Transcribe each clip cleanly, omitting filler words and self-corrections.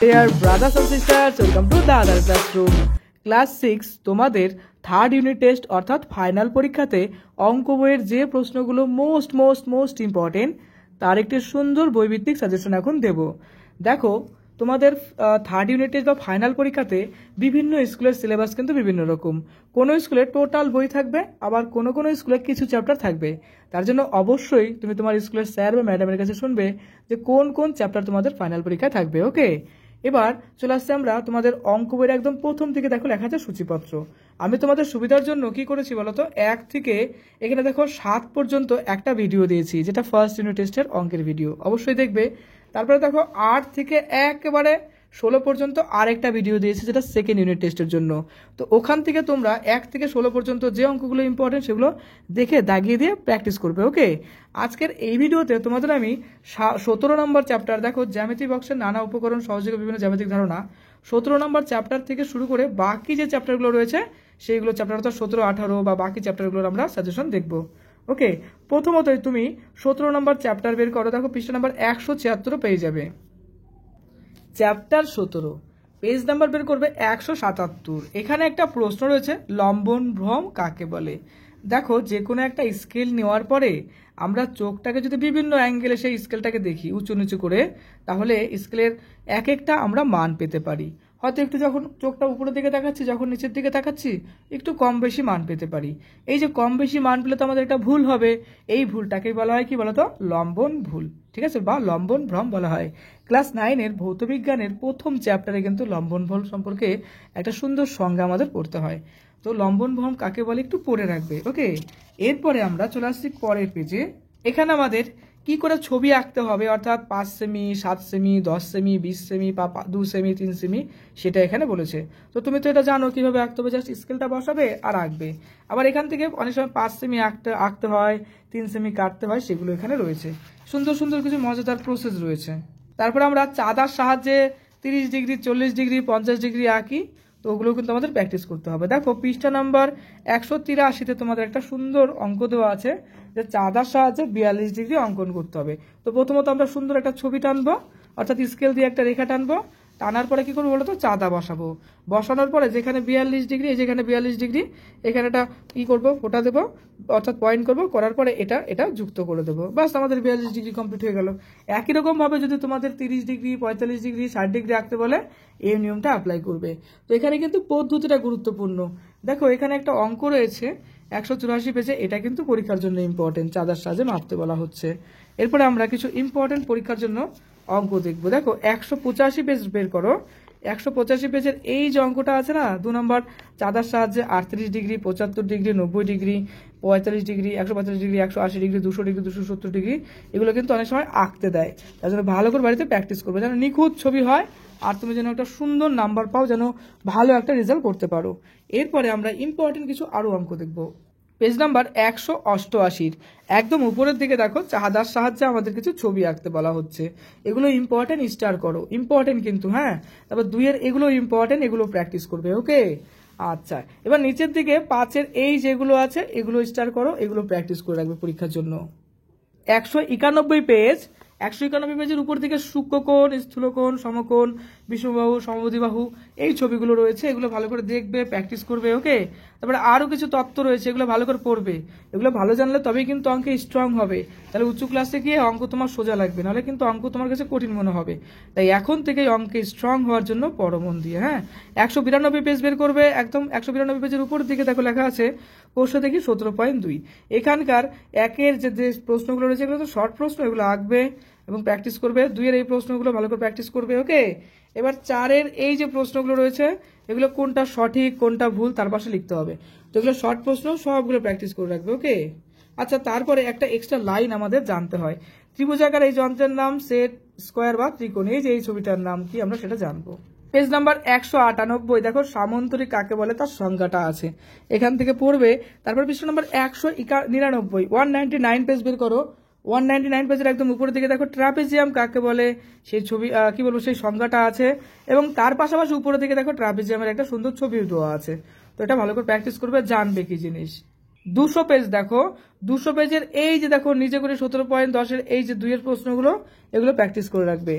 Dear brothers and sisters, welcome to the other classroom. Class 6 তোমাদের third unit test অর্থাৎ final পরীক্ষাতে অঙ্ক বইয়ের যে প্রশ্নগুলো মোস্ট ইম্পর্টেন্ট তার একটি সুন্দর বইভিত্তিক সাজেশন এখন দেব। দেখো তোমাদের থার্ড ইউনিট টেস্ট বা ফাইনাল পরীক্ষাতে বিভিন্ন স্কুলের সিলেবাস কিন্তু বিভিন্ন রকম। কোনো স্কুলে টোটাল বই থাকবে, আবার কোনো স্কুলে কিছু চ্যাপ্টার থাকবে। তার জন্য অবশ্যই তুমি তোমার স্কুলের স্যার বা ম্যাডামের কাছে শুনবে যে কোন চ্যাপ্টার তোমাদের ফাইনাল পরীক্ষায় থাকবে। ওকে, এবার চলে আসছে আমরা তোমাদের অঙ্ক বইয়ের একদম প্রথম থেকে দেখো লেখা আছে সূচিপত্র। আমি তোমাদের সুবিধার জন্য কি করেছি বলতো, 1 থেকে এখানে দেখো 7 পর্যন্ত একটা ভিডিও দিয়েছি, যেটা ফার্স্ট ইউনিট টেস্টের অঙ্কের ভিডিও, অবশ্যই দেখবে। তারপরে দেখো 8 থেকে একেবারে 16 পর্যন্ত আরেকটা ভিডিও দিয়েছি, যেটা সেকেন্ড ইউনিট টেস্টের জন্য। তো ওখান থেকে তোমরা 1 থেকে 16 পর্যন্ত যে অঙ্কগুলো ইম্পর্টেন্ট সেগুলো দেখে দাগিয়ে দিয়ে প্র্যাকটিস করবে। ওকে, আজকের এই ভিডিওতে তোমাদের আমি 17 নম্বর চ্যাপ্টার, দেখো জ্যামিতি বক্সের নানা উপকরণ সহযোগে বিভিন্ন জ্যামিতিক ধারণা, 17 নম্বর চ্যাপ্টার থেকে শুরু করে বাকি যে চ্যাপ্টারগুলো রয়েছে সেইগুলো চ্যাপ্টার অর্থাৎ 17, 18 বা বাকি চ্যাপ্টারগুলোর আমরা সাজেশন দেখবো। ওকে, প্রথমতই তুমি 17 নম্বর চ্যাপ্টার বের করো। দেখো পৃষ্ঠা নাম্বার 176 পেয়ে যাবে। চ্যাপ্টার 17 পেজ নাম্বার বের করবে 177। এখানে একটা প্রশ্ন রয়েছে, লম্বন ভ্রম কাকে বলে। দেখো যে কোনো একটা স্কেল নেওয়ার পরে আমরা চোখটাকে যদি বিভিন্ন অ্যাঙ্গেলে সেই স্কেলটাকে দেখি উঁচু নিচু করে, তাহলে স্কেলের এক একটা আমরা মান পেতে পারি। হয়তো একটু যখন চোখটা উপরের দিকে তাকাচ্ছি, যখন নিচের দিকে তাকাচ্ছি একটু কম বেশি মান পেতে পারি। এই যে কম বেশি মান পেলে তো আমাদের একটা ভুল হবে, এই ভুলটাকেই বলা হয় কি বলতো, লম্বন ভুল, ঠিক আছে, বা লম্বন ভ্রম বলা হয়। ক্লাস 9-এর ভৌতবিজ্ঞানের প্রথম চ্যাপ্টারে কিন্তু লম্বন ভ্রম সম্পর্কে একটা সুন্দর সংজ্ঞা আমাদের পড়তে হয়। তো লম্বন ভ্রম কাকে বলে একটু পড়ে রাখবে। ওকে, এরপরে আমরা চলে আসছি পরের পেজে। এখানে আমাদের কি করে ছবি আঁকতে হবে, অর্থাৎ 5 সেমি, 7 সেমি, 10 সেমি, 20 সেমি বা 2 সেমি, 3 সেমি, সেটা এখানে বলেছে। তো তুমি তো এটা জানো কিভাবে আঁকতে হবে, জাস্ট স্কেলটা বসাবে আর আঁকবে। আবার এখান থেকে অনেক সময় 5 সেমি আঁকতে হয়, 3 সেমি কাটতে হয়, সেগুলো এখানে রয়েছে। সুন্দর কিছু মজাদার প্রসেস রয়েছে। তারপরে আমরা চাঁদার সাহায্যে 30 ডিগ্রি, 40 ডিগ্রি, 50 ডিগ্রি আঁকি, তো ওগুলো কিন্তু আমাদের প্র্যাকটিস করতে হবে। দেখো পৃষ্ঠা নাম্বার 183-তে তোমাদের একটা সুন্দর অঙ্ক দেওয়া আছে যে চাঁদার সাহায্যে 42 ডিগ্রি অঙ্কন করতে হবে। তো প্রথমত আমরা সুন্দর একটা ছবি টানবো, অর্থাৎ স্কেল দিয়ে একটা রেখা টানবো, টানার পরে কি করবো বলতো, চাঁদা বসাবো। বসানোর পরে যেখানে 42 ডিগ্রি, এই যেখানে 42 ডিগ্রি, এখানেটা কি করবো, ফোটা দেবো, অর্থাৎ পয়েন্ট করবো, করার পরে এটা যুক্ত করে দেবো, বাস আমাদের 42 ডিগ্রি কমপ্লিট হয়ে গেল। একই রকম ভাবে যদি তোমাদের 30 ডিগ্রি, 45 ডিগ্রি, 60 ডিগ্রি আঁকতে বলে এই নিয়মটা অ্যাপ্লাই করবে। তো এখানে কিন্তু পদ্ধতিটা গুরুত্বপূর্ণ। দেখো এখানে একটা অঙ্ক রয়েছে 184 পেজে, এটা কিন্তু পরীক্ষার জন্য ইম্পর্টেন্ট, চাঁদার সাহায্যে মাপতে বলা হচ্ছে। এরপরে আমরা কিছু ইম্পর্টেন্ট পরীক্ষার জন্য অঙ্ক দেখবো। দেখো 185 পেজ বের করো। 185 পেজের এই যে অঙ্কটা আছে না, 2 নম্বর, চাঁদার সাহায্যে 38 degree, 75 degree, 90 degree, 45 degree, 145 degree, 180 degree, 200 degree, 270 degree, এগুলো কিন্তু অনেক সময় আঁকতে দেয়। তার জন্য ভালো করে বাড়িতে প্র্যাকটিস করবে, যেন নিখুঁত ছবি হয় আর তুমি যেন একটা সুন্দর নাম্বার পাও, যেন ভালো একটা রেজাল্ট করতে পারো। এরপরে আমরা ইম্পর্টেন্ট কিছু আরো অঙ্ক দেখবো। পেজ নাম্বার 188 একদম উপরের দিকে দেখো, চাঁদার সাহায্যে আমাদের কিছু ছবি আঁকতে বলা হচ্ছে। এগুলো ইম্পর্টেন্ট, স্টার করো, ইম্পর্টেন্ট কিন্তু, হ্যাঁ। তারপর 2-এর এগুলো ইম্পর্টেন্ট, এগুলো প্র্যাকটিস করবে। ওকে, আচ্ছা, এবার নিচের দিকে 5-এর এই যেগুলো আছে এগুলো স্টার করো, এগুলো প্র্যাকটিস করে রাখবে পরীক্ষার জন্য। 191 পেজ, 191 পেজের উপর দিকে সূক্ষ্মকোণ, স্থূলকোণ, সমকোণ, বিষমবাহু, সমদ্বিবাহু, এই ছবিগুলো রয়েছে, এগুলো ভালো করে দেখবে, প্র্যাকটিস করবে। ওকে, তারপরে আরো কিছু তত্ত্ব রয়েছে, এগুলো ভালো করে পড়বে। এগুলো ভালো জানলে তবেই কিন্তু অঙ্কে স্ট্রং হবে, তাহলে উঁচু ক্লাসে গিয়ে অঙ্ক তোমার সোজা লাগবে, নাহলে কিন্তু অঙ্ক তোমার কাছে কঠিন মনে হবে। তাই এখন থেকেই অঙ্কে স্ট্রং হওয়ার জন্য পড়ো মন দিয়ে, হ্যাঁ। 192 পেজ বের করবে। একদম 192 পেজের উপর দিকে দেখো লেখা আছে প্রশ্ন দেখি 17.2। এখানকার 1-এর যে প্রশ্নগুলো রয়েছে এগুলো তো শর্ট প্রশ্ন, এগুলো আঁকবে এবং প্র্যাকটিস করবে। 2-এর এই প্রশ্নগুলো ভালো করে প্র্যাকটিস করবে। ওকে, এবার 4-এর এই যে প্রশ্নগুলো রয়েছে এগুলো কোনটা সঠিক কোনটা ভুল তার পাশে লিখতে হবে। তো এগুলো শর্ট প্রশ্ন, সবগুলো প্র্যাকটিস করে রাখবে। ওকে, আচ্ছা, তারপরে একটা এক্সট্রা লাইন আমাদের জানতে হয়। ত্রিভুজাকার এই যন্ত্রের নাম সেট, স্কোয়ার বা ত্রিকোণ, এই যে এই ছবিটার নাম কি আমরা সেটা জানবো। পেজ নাম্বার 198 দেখো সামান্তরিক কাকে বলে তার সংজ্ঞাটা আছে, এখান থেকে পড়বে। তারপর পৃষ্ঠা নাম্বার 199, 199 পেজ বের করো। 199 পেজের একদম উপরের দিকে দেখো ট্রাপিজিয়াম কাকে বলে সেই ছবি, কি বলবো, সেই সংজ্ঞাটা আছে, এবং তার পাশাপাশি উপরের দিকে দেখো ট্রাপিজিয়ামের একটা সুন্দর ছবি দেওয়া আছে। তো এটা ভালো করে প্র্যাকটিস করবে, জানবে কি জিনিস। 200 পেজ দেখো, 200 পেজের এই যে দেখো নিচে করে 17.10-এর এই যে 2-এর প্রশ্নগুলো, এগুলো প্র্যাকটিস করে রাখবে।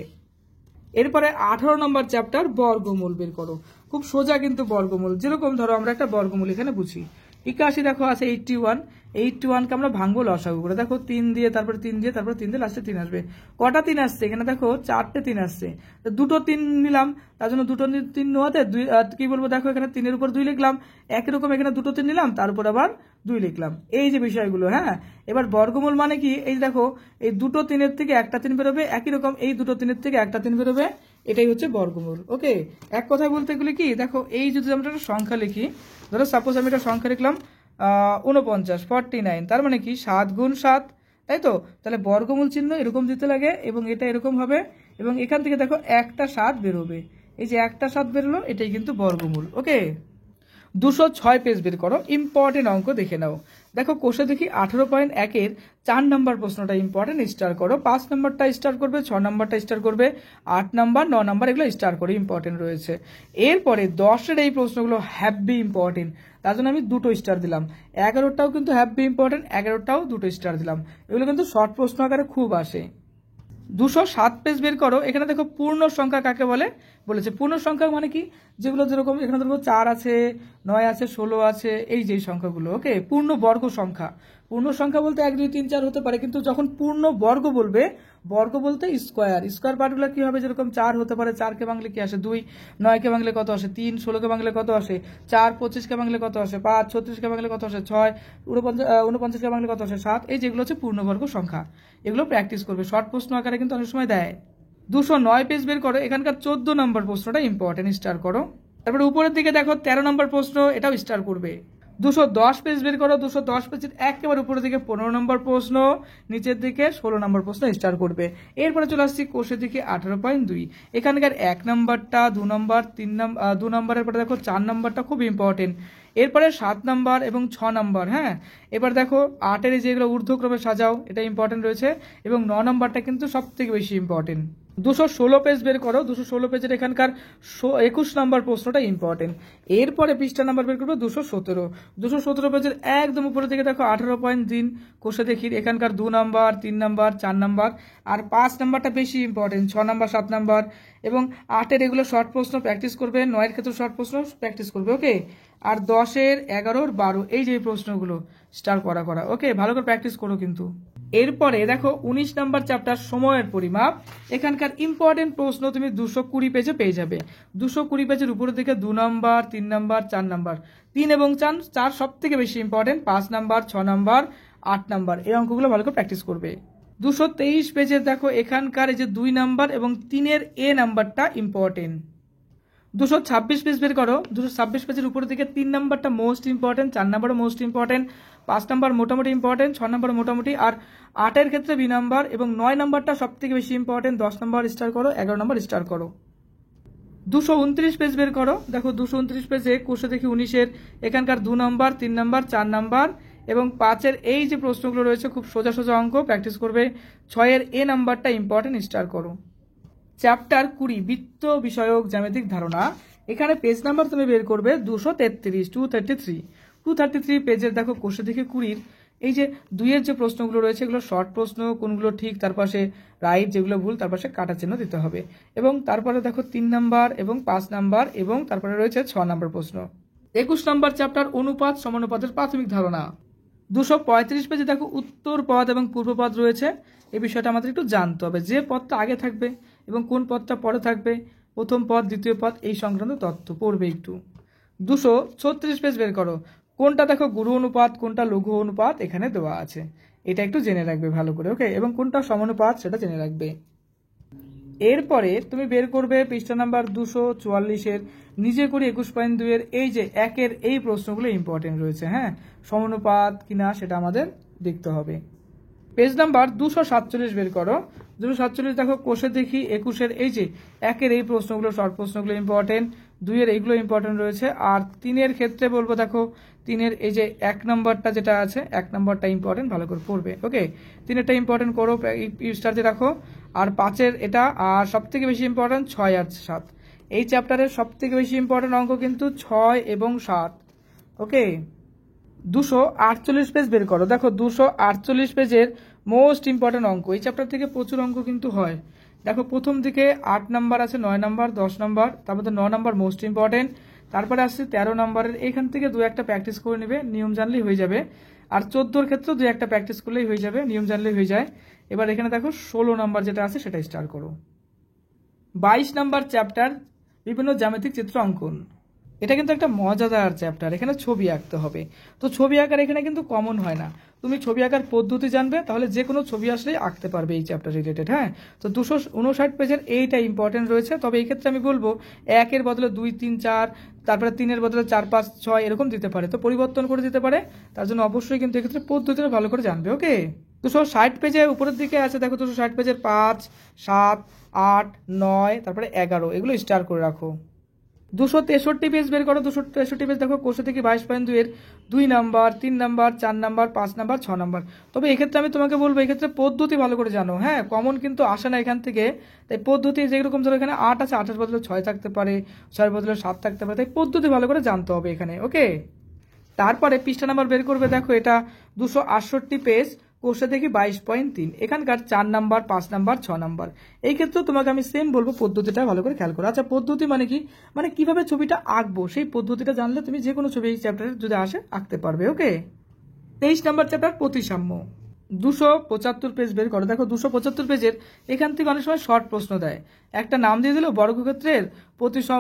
এরপরে 18 নম্বর চ্যাপ্টার বর্গমূল বের করো। খুব সোজা কিন্তু বর্গমূল, যেরকম ধরো আমরা একটা বর্গমূল এখানে বুঝি। 81 দেখো আছে 81 কে আমরা ভাঙবো লসাগু করে। দেখো 3 দিয়ে, তারপরে 3 দিয়ে, তারপরে 3 দিয়ে, লাস্টে 3 আসবে। কটা 3 আসছে এখানে? দেখো 4টে 3 আসছে। দুটো 3 নিলাম, তার জন্য দুটো 3 নেওয়াতে কি বলবো, দেখো এখানে 3-এর উপর 2 লিখলাম। একই রকম এখানে দুটো 3 নিলাম, তার উপর আবার 2 লিখলাম। এই যে বিষয়গুলো, হ্যাঁ। এবার বর্গমূল মানে কি, এই দেখো এই দুটো 3-এর থেকে একটা 3 বেরোবে, একই রকম এই দুটো 3-এর থেকে একটা 3 বেরোবে, এটাই হচ্ছে বর্গমূল। ওকে, এক কথায় বলতে গেলে কি, দেখো এই যদি আমরা একটা সংখ্যা লিখি, ধরো সাপোজ আমি একটা সংখ্যা লিখলাম 49, তার মানে কি 7 গুণ 7, তাই তো? তাহলে বর্গমূল চিহ্ন এরকম দিতে লাগে এবং এটা এরকম হবে, এবং এখান থেকে দেখো একটা 7 বেরোবে। এই যে একটা 7 বেরোলো, এটাই কিন্তু বর্গমূল। ওকে, 206 পেজ বের করো, ইম্পর্টেন্ট অঙ্ক দেখে নাও। দেখো কোষে দেখি 18.1-এর 4 নম্বর প্রশ্নটা ইম্পর্টেন্ট, স্টার করো। 5 নম্বরটা স্টার করবে, 6 নম্বরটা স্টার করবে, 8 নম্বর 9 নম্বর এগুলো স্টার করে ইম্পর্টেন্ট রয়েছে। এরপরে 10-এর এই প্রশ্নগুলো হ্যাভি ইম্পর্টেন্ট, তার জন্য আমি 2টো স্টার দিলাম। 11টাও কিন্তু হ্যাভি ইম্পর্টেন্ট, 11টাও 2টো স্টার দিলাম। এগুলো কিন্তু শর্ট প্রশ্ন আকারে খুব আসে। 207 পেজ বের করো। এখানে দেখো পূর্ণ সংখ্যা কাকে বলে বলেছে। পূর্ণ সংখ্যা মানে কি, যেগুলো যেরকম এখানে দেখো 4 আছে, 9 আছে, 16 আছে, এই যে সংখ্যাগুলো। ওকে, পূর্ণ বর্গ সংখ্যা। পূর্ণ সংখ্যা বলতে 1 2 3 4 হতে পারে, কিন্তু যখন পূর্ণ বর্গ বলবে, বর্গ বলতে স্কোয়ার পার্টগুলো কি হবে, যেরকম 4 হতে পারে, 4কে ভাঙলে কি আসে 2, 9কে ভাঙলে কত আসে 3, 16কে ভাঙলে কত আসে 4, 25কে ভাঙলে কত আসে 5, 36কে ভাঙলে কত আসে 6, 49কে ভাঙলে কত আসে 7। এই যেগুলো হচ্ছে পূর্ণবর্গ সংখ্যা, এগুলো প্র্যাকটিস করবে। শর্ট প্রশ্ন আকারে কিন্তু অনেক সময় দেয়। 209 পেজ বের করো। এখানকার 14 নম্বর প্রশ্নটা ইম্পর্টেন্ট, স্টার করো। তারপরে উপরের দিকে দেখো 13 নম্বর প্রশ্ন, এটাও স্টার করবে। 210 পেজ বের করো। 210 পেজের একেবারে উপরের দিকে 15 নম্বর প্রশ্ন, নিচের দিকে 16 নম্বর প্রশ্ন স্টার করবে। এরপরে চলে আসছি কোষের দিকে 18.2। এখানকার 1 নম্বরটা, 2 নম্বর, 2 নম্বরের পরে দেখো 4 নম্বরটা খুব ইম্পর্টেন্ট। এরপরে 7 নম্বর এবং 6 নম্বর, হ্যাঁ। এবার দেখো 8-এর যেগুলো ঊর্ধ্বক্রমে সাজাও, এটা ইম্পর্টেন্ট রয়েছে, এবং 9 নম্বরটা কিন্তু সব থেকে বেশি ইম্পর্টেন্ট। 216 পেজ বের করো। 216 পেজের এখানকার 21 নম্বর প্রশ্নটা ইম্পর্টেন্ট। এরপরে পৃষ্ঠা নাম্বার বের করবো 217 পেজের একদম উপরে থেকে দেখো 18.3 কোষে দেখি। এখানকার 2 নম্বর, 3 নম্বর, 4 নম্বর, আর 5 নম্বরটা বেশি ইম্পর্টেন্ট, 6 নম্বর, 7 নম্বর, এবং 8-এর এগুলো শর্ট প্রশ্ন প্র্যাকটিস করবে, 9-এর ক্ষেত্রে শর্ট প্রশ্ন প্র্যাকটিস করবে। ওকে, আর 10-এর, 11-এর, 12 এই যে প্রশ্নগুলো স্টার করা। ওকে, ভালো করে প্র্যাকটিস করো কিন্তু। এরপরে দেখো 19 নাম্বার চ্যাপ্টার সময়ের পরিমাপ। এখানকার ইম্পর্টেন্ট প্রশ্ন তুমি 220 পেজে পেয়ে যাবে। 220 পেজের উপরের দিকে 2 নম্বর, 3 নম্বর, 4 নম্বর, 3 এবং 4 সব থেকে বেশি ইম্পর্টেন্ট, 5 নম্বর, 6 নম্বর, 8 নম্বর, এই অঙ্কগুলো ভালো করে প্র্যাকটিস করবে। 223 পেজের দেখো এখানকার এই যে 2 নম্বর এবং 3-এর এ নাম্বারটা ইম্পর্টেন্ট। 226 পেজ বের করো। 226 পেজের উপরের দিকে 3 নাম্বারটা মোস্ট ইম্পর্টেন্ট, 4 নাম্বারও মোস্ট ইম্পর্টেন্ট, 5 নাম্বার মোটামুটি ইম্পর্টেন্ট, 6 নাম্বার মোটামুটি, আর 8-এর ক্ষেত্রে বি নাম্বার, এবং 9 নাম্বারটা সব থেকে বেশি ইম্পর্টেন্ট, 10 নাম্বার স্টার করো, 11 নাম্বার স্টার করো। 229 পেজ বের করো। দেখো 229 পেজে কোষে দেখি 19-এর এখানকার 2 নম্বর, 3 নম্বর, 4 নাম্বার এবং 5-এর এই যে প্রশ্নগুলো রয়েছে খুব সোজা অঙ্ক প্র্যাকটিস করবে। 6-এর এ নাম্বারটা ইম্পর্টেন্ট, স্টার করো। চ্যাপ্টার 20 বৃত্ত বিষয়ক জ্যামিতিক ধারণা। এখানে পেজ নাম্বার তুমি বের করবে 233 পেজের দেখো কোষে দেখে 20-র এই যে 2-এর যে প্রশ্নগুলো রয়েছে এগুলো শর্ট প্রশ্ন, কোনগুলো ঠিক তার পাশে রাইট, যেগুলো ভুল তার পাশে কাটা চিহ্ন দিতে হবে। এবং তারপরে দেখো 3 নাম্বার এবং 5 নাম্বার, এবং তারপরে রয়েছে 6 নাম্বার প্রশ্ন। 21 নাম্বার চ্যাপ্টার অনুপাত সমানুপাতের প্রাথমিক ধারণা। 235 পেজে দেখো উত্তর পদ এবং পূর্ব পদ রয়েছে। এই বিষয়টা আমাদের একটু জানতে হবে, যে পদটা আগে থাকবে এবং কোন পদটা পরে থাকবে, প্রথম পদ, দ্বিতীয় পদ, এই সংক্রান্ত তথ্য পড়বে একটু। 236 পেজ বের করো। কোনটা দেখো গুরু অনুপাত, কোনটা লঘু অনুপাত এখানে দেওয়া আছে, এটা একটু জেনে রাখবে ভালো করে। ওকে, এবং কোনটা সমানুপাত সেটা জেনে রাখবে। এরপরে তুমি বের করবে পৃষ্ঠা নাম্বার 244-এর নিজে করে 21.2-এর এই যে 1-এর এই প্রশ্নগুলো ইম্পর্টেন্ট রয়েছে, হ্যাঁ। সমানুপাত কিনা সেটা আমাদের দেখতে হবে। পেজ নাম্বার 247 বের করো। 247 দেখো কোষে দেখি 21-এর এই যে 1-এর এই প্রশ্নগুলো শর্ট প্রশ্নগুলো ইম্পর্টেন্ট, 2-এর এইগুলো ইম্পর্টেন্ট রয়েছে, আর 3-এর ক্ষেত্রে বলবো দেখো 3-এর এই যে 1 নম্বরটা যেটা আছে 1 নম্বরটা ইম্পর্টেন্ট, ভালো করে পড়বে। ওকে, 3-এরটা ইম্পর্টেন্ট করো, স্টার দিয়ে রাখো। আর 5-এর এটা, আর সব থেকে বেশি ইম্পর্টেন্ট 6 আর 7। এই চ্যাপ্টারের সব থেকে বেশি ইম্পর্টেন্ট অঙ্ক কিন্তু 6 এবং 7। ওকে, 248 পেজ বের করো। দেখো 248 পেজের মোস্ট ইম্পর্টেন্ট অঙ্ক, এই চ্যাপ্টার থেকে প্রচুর অঙ্ক কিন্তু হয়। দেখো প্রথম দিকে 8 নাম্বার আছে, 9 নাম্বার, 10 নাম্বার, তারপর 9 নাম্বার মোস্ট ইম্পর্টেন্ট, তারপরে আসছে 13 নাম্বারের। এইখান থেকে দু একটা প্র্যাকটিস করে নেবে, নিয়ম জানলেই হয়ে যাবে। আর 14-র ক্ষেত্রেও দু একটা প্র্যাকটিস করলেই হয়ে যাবে, নিয়ম জানলেই হয়ে যায়। এবার এখানে দেখো 16 নাম্বার যেটা আছে সেটা স্টার্ট করো। 22 নাম্বার চ্যাপ্টার বিভিন্ন জ্যামিতিক চিত্র অঙ্কন। এটা কিন্তু একটা মজাদার চ্যাপ্টার, এখানে ছবি আঁকতে হবে। তো ছবি আঁকার এখানে কিন্তু কমন হয় না, তুমি ছবি আঁকার পদ্ধতি জানবে তাহলে যে কোনো ছবি আসলেই আঁকতে পারবে এই চ্যাপ্টার রিলেটেড। হ্যাঁ, তো 259 পেজের এইটা ইম্পর্টেন্ট রয়েছে। তবে এই ক্ষেত্রে আমি বলবো 1-এর বদলে 2, 3, 4, তারপরে 3-এর বদলে 4, 5, 6 এরকম দিতে পারে, তো পরিবর্তন করে দিতে পারে। তার জন্য অবশ্যই কিন্তু এক্ষেত্রে পদ্ধতিটা ভালো করে জানবে। ওকে, 260 পেজে উপরের দিকে আছে, দেখো 260 পেজের 5, 7, 8, 9, তারপরে 11 এগুলো স্টার করে রাখো। 263 পেজ বের করো। 263 পেজ দেখো, কোষে থেকে 22.2 এর 2 number, 3 number, 4 number, 5 number, 6 number. তবে এক্ষেত্রে আমি তোমাকে বলবো এক্ষেত্রে পদ্ধতি ভালো করে জানো। হ্যাঁ, কমন কিন্তু আসে না এখান থেকে, তাই পদ্ধতি যেরকম ধরো এখানে 8 আছে, 8-এর বদলে 6 থাকতে পারে, 6-এর বদলে 7 থাকতে পারে, তাই পদ্ধতি ভালো করে জানতে হবে এখানে। ওকে, তারপরে পৃষ্ঠা নাম্বার বের করবে। দেখো এটা 268 পেজ, কোষে থেকে 22.3, এখানকার 4 নাম্বার, 5 নাম্বার, 6 নাম্বার। এই ক্ষেত্রে তোমাকে আমি সেম বলবো পদ্ধতিটা ভালো করে খেয়াল করো। আচ্ছা, পদ্ধতি মানে কি, মানে কিভাবে ছবিটা আঁকবো সেই পদ্ধতিটা জানলে তুমি যে কোনো ছবি এই চ্যাপ্টারে যদি আসে আঁকতে পারবে। ওকে, 23 নাম্বার চ্যাপ্টার প্রতিসাম্য। 275 পেজ বের করো। দেখো 275 পেজের এখান থেকে অনেক সময় শর্ট প্রশ্ন দেয়, একটা নাম দিয়ে দিল, বর্গক্ষেত্রের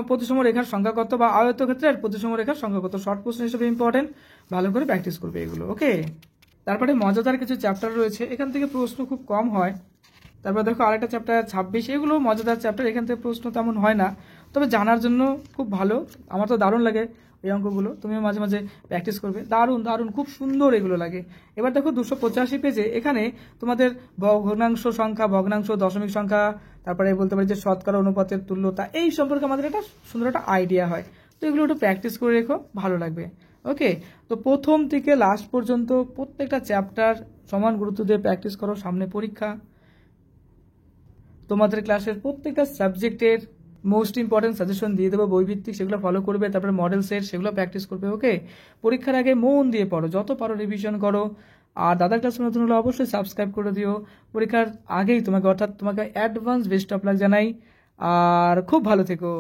প্রতিসম রেখার সংখ্যা কত, বা আয়তক্ষেত্রের প্রতিসম রেখার সংখ্যা কত, শর্ট প্রশ্ন হিসেবে ইম্পর্টেন্ট, ভালো করে প্র্যাকটিস করবে এগুলো। ওকে, তারপরে মজাদার কিছু চ্যাপ্টার রয়েছে, এখান থেকে প্রশ্ন খুব কম হয়। তারপর দেখো আরেকটা চ্যাপ্টার 26, এগুলো মজাদার চ্যাপ্টার, এখান থেকে প্রশ্ন তেমন হয় না, তবে জানার জন্য খুব ভালো। আমার তো দারুণ লাগে এই অঙ্কগুলো, তুমিও মাঝে মাঝে প্র্যাকটিস করবে, দারুণ দারুণ খুব সুন্দর এগুলো লাগে। এবার দেখো 285 পেজে এখানে তোমাদের ভগ্নাংশ সংখ্যা, ভগ্নাংশ, দশমিক সংখ্যা, তারপরে বলতে পারি যে শতকরা অনুপাতের তুল্যতা, এই সম্পর্কে আমাদের একটা সুন্দর একটা আইডিয়া হয়। তো এগুলো একটু প্র্যাকটিস করে রেখো, ভালো লাগবে। ওকে, তো প্রথম থেকে লাস্ট পর্যন্ত প্রত্যেকটা চ্যাপ্টার সমান গুরুত্ব দিয়ে প্র্যাকটিস করো, সামনে পরীক্ষা। তোমাদের ক্লাসের প্রত্যেকটা সাবজেক্টের মোস্ট ইম্পর্টেন্ট সাজেশন দিয়ে দেবো বইভিত্তিক, সেগুলো ফলো করবে। তারপরে মডেল সেট, সেগুলো প্র্যাকটিস করবে। ওকে, পরীক্ষার আগে মন দিয়ে পড়ো, যত পারো রিভিশন করো। আর দাদার ক্লাস নতুন হলে অবশ্যই সাবস্ক্রাইব করে দিও। পরীক্ষার আগেই তোমাকে, অর্থাৎ তোমাকে অ্যাডভান্স বেস্ট অফ লাক জানাই, আর খুব ভালো থেকো।